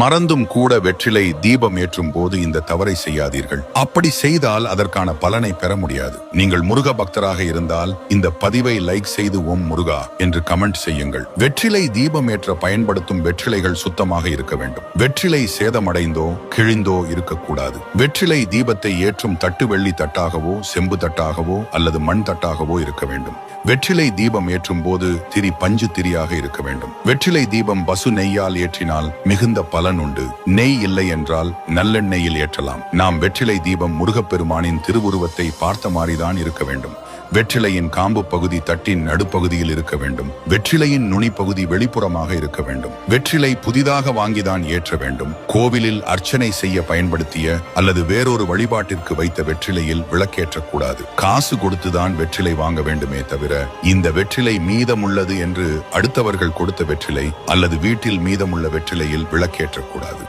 மறந்தும் கூட வெற்றிலை தீபம் ஏற்றும் போது இந்த தவறை செய்யாதீர்கள். அப்படி செய்தால் அதற்கான பலனை பெற முடியாது. நீங்கள் முருக பக்தராக இருந்தால் இந்த பதிவை லைக் செய்து ஓம் முருகா என்று கமெண்ட் செய்யுங்கள். வெற்றிலை தீபம் ஏற்ற பயன்படுத்தும் வெற்றிலைகள் சுத்தமாக இருக்க வேண்டும். வெற்றிலை சேதமடைந்தோ கிழிந்தோ இருக்கக்கூடாது. வெற்றிலை தீபத்தை ஏற்றும் தட்டு வெள்ளி தட்டாகவோ செம்பு தட்டாகவோ அல்லது மண் தட்டாகவோ இருக்க வேண்டும். வெற்றிலை தீபம் ஏற்றும் போது திரி பஞ்சு திரியாக இருக்க வேண்டும். வெற்றிலை தீபம் பசு நெய்யால் ஏற்றினால் மிகுந்த பலன் உண்டு. நெய் இல்லை என்றால் நல்லெண்ணெயில் ஏற்றலாம். நாம் வெற்றிலை தீபம் முருகப்பெருமானின் திருவுருவத்தை பார்த்த மாதிரிதான் இருக்க வேண்டும். வெற்றிலையின் காம்பு பகுதி தட்டின் நடுப்பகுதியில் இருக்க வேண்டும். வெற்றிலையின் நுனி பகுதி வெளிப்புறமாக இருக்க வேண்டும். வெற்றிலை புதிதாக வாங்கிதான் ஏற்ற வேண்டும். கோவிலில் அர்ச்சனை செய்ய பயன்படுத்திய அல்லது வேறொரு வழிபாட்டிற்கு வைத்த வெற்றிலையில் விளக்கேற்றக்கூடாது. காசு கொடுத்துதான் வெற்றிலை வாங்க வேண்டுமே தவிர இந்த வெற்றிலை மீதமுள்ளது என்று அடுத்தவர்கள் கொடுத்த வெற்றிலை அல்லது வீட்டில் மீதமுள்ள வெற்றிலையில் விளக்கேற்றக்கூடாது.